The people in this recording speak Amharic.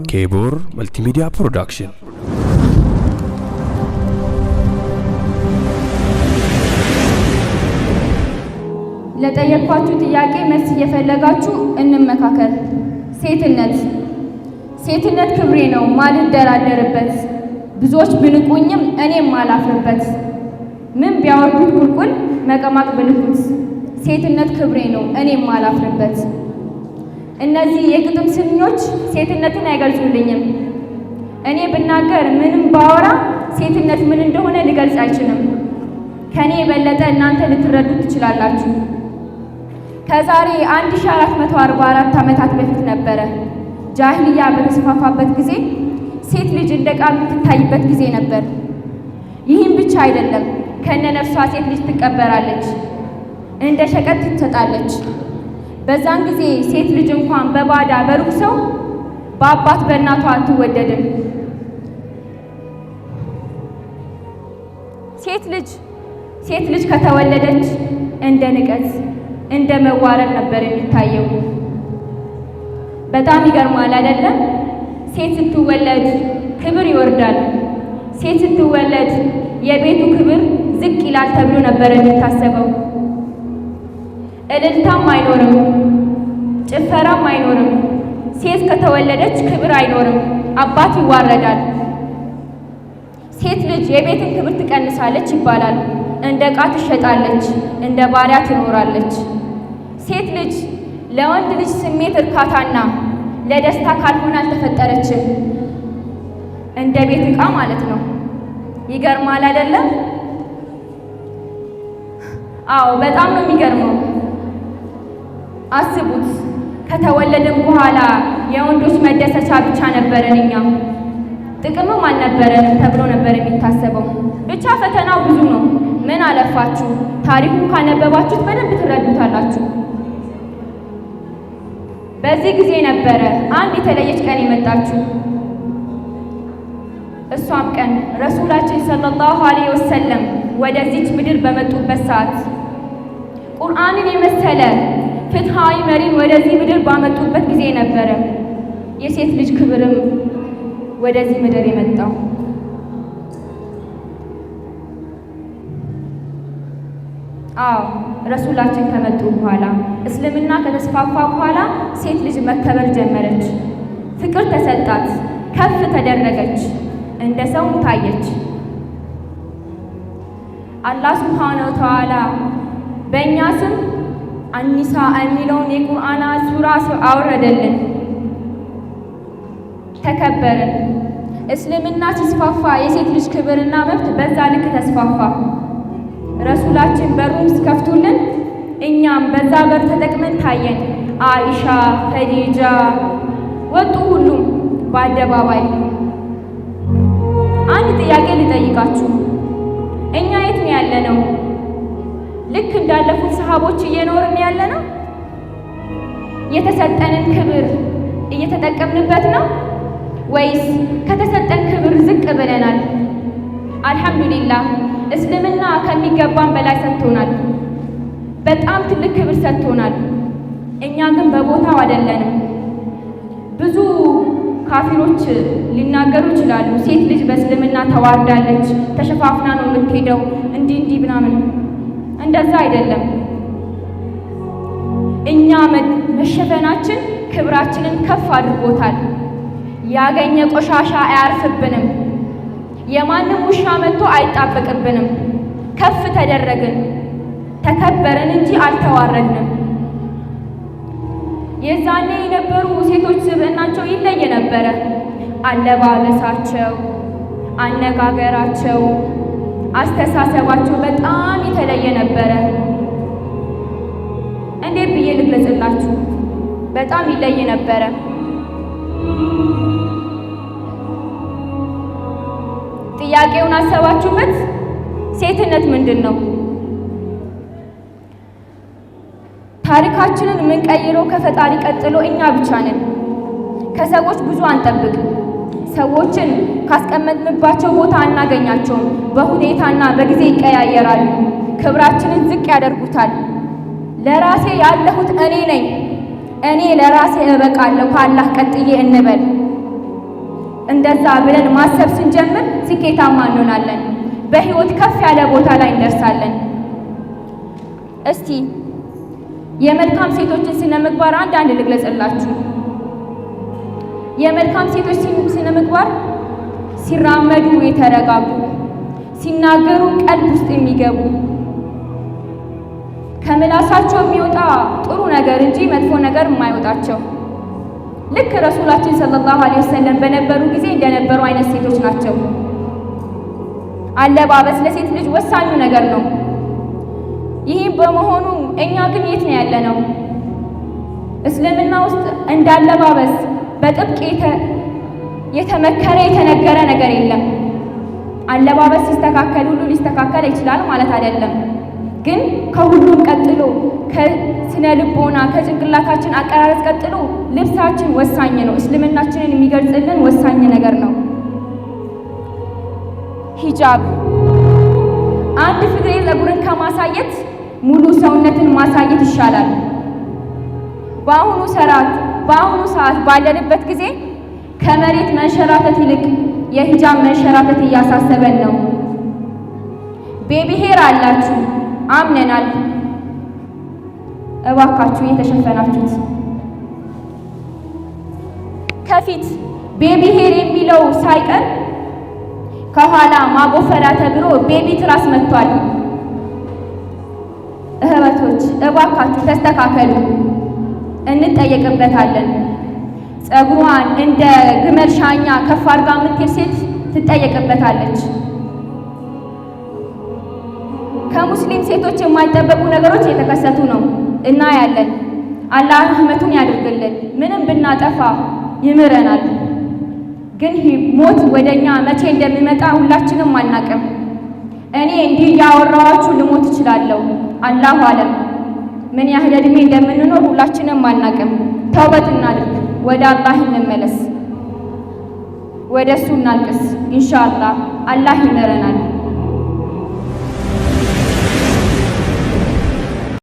ኬቡር መልቲሚዲያ ፕሮዳክሽን ለጠየቅኳችሁ ጥያቄ መልስ እየፈለጋችሁ እንመካከር። ሴትነት ክብሬ ነው ማልደራደርበት፣ ብዙዎች ብንቁኝም እኔም ማላፍርበት፣ ምን ቢያወርዱት ቁልቁል መቀማቅ ብልኩት፣ ሴትነት ክብሬ ነው እኔም ማላፍርበት። እነዚህ የግጥም ስንኞች ሴትነትን አይገልጹልኝም። እኔ ብናገር ምንም ባወራ ሴትነት ምን እንደሆነ ሊገልጽ አይችልም። ከኔ የበለጠ እናንተ ልትረዱት ትችላላችሁ። ከዛሬ 1444 ዓመታት በፊት ነበረ ጃሂልያ በተስፋፋበት ጊዜ ሴት ልጅ እንደ ዕቃ የምትታይበት ጊዜ ነበር። ይህም ብቻ አይደለም፣ ከነነፍሷ ሴት ልጅ ትቀበራለች፣ እንደ ሸቀጥ ትሰጣለች። በዛን ጊዜ ሴት ልጅ እንኳን በባዳ በሩቅ ሰው በአባት በእናቷ አትወደድም። ሴት ልጅ ከተወለደች እንደ ንቀት እንደ መዋረድ ነበር የሚታየው። በጣም ይገርማል አይደለም? ሴት ስትወለድ ክብር ይወርዳል። ሴት ስትወለድ የቤቱ ክብር ዝቅ ይላል ተብሎ ነበር የሚታሰበው። እልልታም አይኖርም፣ ጭፈራም አይኖርም። ሴት ከተወለደች ክብር አይኖርም፣ አባት ይዋረዳል። ሴት ልጅ የቤትን ክብር ትቀንሳለች ይባላል። እንደ ዕቃ ትሸጣለች፣ እንደ ባሪያ ትኖራለች። ሴት ልጅ ለወንድ ልጅ ስሜት እርካታና ለደስታ ካልሆነ አልተፈጠረችም። እንደ ቤት ዕቃ ማለት ነው። ይገርማል አይደለም? አዎ በጣም ነው የሚገርመው። አስቡት፣ ከተወለድን በኋላ የወንዶች መደሰቻ ብቻ ነበረን እኛ፣ ጥቅምም አልነበረንም ተብሎ ነበር የሚታሰበው። ብቻ ፈተናው ብዙ ነው። ምን አለፋችሁ ታሪኩን ካነበባችሁት በደንብ ትረዱታላችሁ። በዚህ ጊዜ ነበረ አንድ የተለየች ቀን የመጣችው። እሷም ቀን ረሱላችን ሰለላሁ ዐለይሂ ወሰለም ወደዚች ምድር በመጡበት ሰዓት፣ ቁርአንን የመሰለ ፍትሃዊ መሪን ወደዚህ ምድር ባመጡበት ጊዜ ነበረ የሴት ልጅ ክብርም ወደዚህ ምድር የመጣው። አዎ ረሱላችን ከመጡ በኋላ እስልምና ከተስፋፋ በኋላ ሴት ልጅ መከበር ጀመረች። ፍቅር ተሰጣት፣ ከፍ ተደረገች፣ እንደ ሰውም ታየች። አላህ ሱብሓነሁ ወተዓላ በእኛ ስም አኒሳ የሚለውን የቁርአን ሱራ አወረደልን። ተከበርን። እስልምና ሲስፋፋ የሴት ልጅ ክብርና መብት በዛ ልክ ተስፋፋ። ረሱላችን በሩን ሲከፍቱልን እኛም በዛ በር ተጠቅመን ታየን። አይሻ፣ ኸዲጃ ወጡ፣ ሁሉም በአደባባይ። አንድ ጥያቄ ልጠይቃችሁ፣ እኛ የት ነው ያለነው? ልክ እንዳለፉት ሰሃቦች እየኖርን ያለነው? የተሰጠንን ክብር እየተጠቀምንበት ነው ወይስ ከተሰጠን ክብር ዝቅ ብለናል? አልሐምዱሊላህ እስልምና ከሚገባን በላይ ሰጥቶናል። በጣም ትልቅ ክብር ሰጥቶናል። እኛ ግን በቦታው አይደለንም። ብዙ ካፊሮች ሊናገሩ ይችላሉ፣ ሴት ልጅ በእስልምና ተዋርዳለች፣ ተሸፋፍና ነው የምትሄደው፣ እንዲህ ምናምን። እንደዛ አይደለም። እኛ መሸፈናችን ክብራችንን ከፍ አድርጎታል። ያገኘ ቆሻሻ አያርፍብንም። የማንም ውሻ መጥቶ አይጣበቅብንም። ከፍ ተደረግን፣ ተከበርን እንጂ አልተዋረድንም። የዛኔ የነበሩ ሴቶች ስብዕናቸው ይለየ ነበረ። አለባበሳቸው፣ አነጋገራቸው፣ አስተሳሰባቸው በጣም የተለየ ነበረ። እንዴት ብዬ ልግለጽላችሁ? በጣም ይለየ ነበረ። ጥያቄውን አሰባችሁበት? ሴትነት ምንድን ነው? ታሪካችንን የምንቀይረው ከፈጣሪ ቀጥሎ እኛ ብቻ ነን። ከሰዎች ብዙ አንጠብቅ። ሰዎችን ካስቀመጥንባቸው ቦታ አናገኛቸውም። በሁኔታና በጊዜ እኔ ለራሴ እበቃለሁ ከአላህ ቀጥዬ እንበል። እንደዛ ብለን ማሰብ ስንጀምር ስኬታማ እንሆናለን። በህይወት ከፍ ያለ ቦታ ላይ እንደርሳለን። እስቲ የመልካም ሴቶችን ስነ ምግባር አንዳንድ ልግለጽላችሁ። የመልካም ሴቶች ስነ ምግባር ሲራመዱ የተረጋጉ፣ ሲናገሩ ቀልብ ውስጥ የሚገቡ፣ ከምላሳቸው የሚወጣ ጥሩ ነገር እንጂ መጥፎ ነገር የማይወጣቸው፣ ልክ ረሱላችን ሰለላሁ ዐለይሂ ወሰለም በነበሩ ጊዜ እንደነበሩ አይነት ሴቶች ናቸው። አለባበስ ለሴት ልጅ ወሳኙ ነገር ነው። ይህ በመሆኑ እኛ ግን የት ነው ያለነው? እስልምና ውስጥ እንዳለባበስ በጥብቅ የተመከረ የተነገረ ነገር የለም። አለባበስ ሲስተካከል ሁሉ ሊስተካከል ይችላል ማለት አይደለም። ግን ከሁሉም ቀጥሎ ከስነ ልቦና ከጭንቅላታችን አቀራረጽ ቀጥሎ ልብሳችን ወሳኝ ነው። እስልምናችንን የሚገልጽልን ወሳኝ ነገር ነው። ሂጃብ አንድ ፍሬ ፀጉርን ከማሳየት ሙሉ ሰውነትን ማሳየት ይሻላል። በአሁኑ ሰዓት ባለንበት ጊዜ ከመሬት መንሸራተት ይልቅ የሂጃብ መንሸራተት እያሳሰበን ነው። ቤቢ ሄር አላችሁ አምነናል። እባካችሁ የተሸፈናችሁት ከፊት ቤቢ ሄር የሚለው ሳይቀር ከኋላ ማጎፈሪያ ተብሎ ቤቢ ትራስ መጥቷል። እህቶች እባካችሁ ተስተካከሉ፣ እንጠየቅበታለን። ፀጉሯን እንደ ግመል ሻኛ ከፍ አድርጋ የምትሄድ ሴት ትጠየቅበታለች። ከሙስሊም ሴቶች የማይጠበቁ ነገሮች እየተከሰቱ ነው እናያለን። አላህ ረህመቱን ያድርግልን። ምንም ብናጠፋ ይምረናል። ግን ሞት ወደኛ መቼ እንደሚመጣ ሁላችንም አናቅም። እኔ እንዲህ ያወራኋችሁ ልሞት እችላለሁ። አላሁ አለም። ምን ያህል እድሜ እንደምንኖር ሁላችንም አናቅም። ተውበት እናድርግ፣ ወደ አላህ እንመለስ፣ ወደ እሱ እናልቅስ። ኢንሻአላህ አላህ ይምረናል።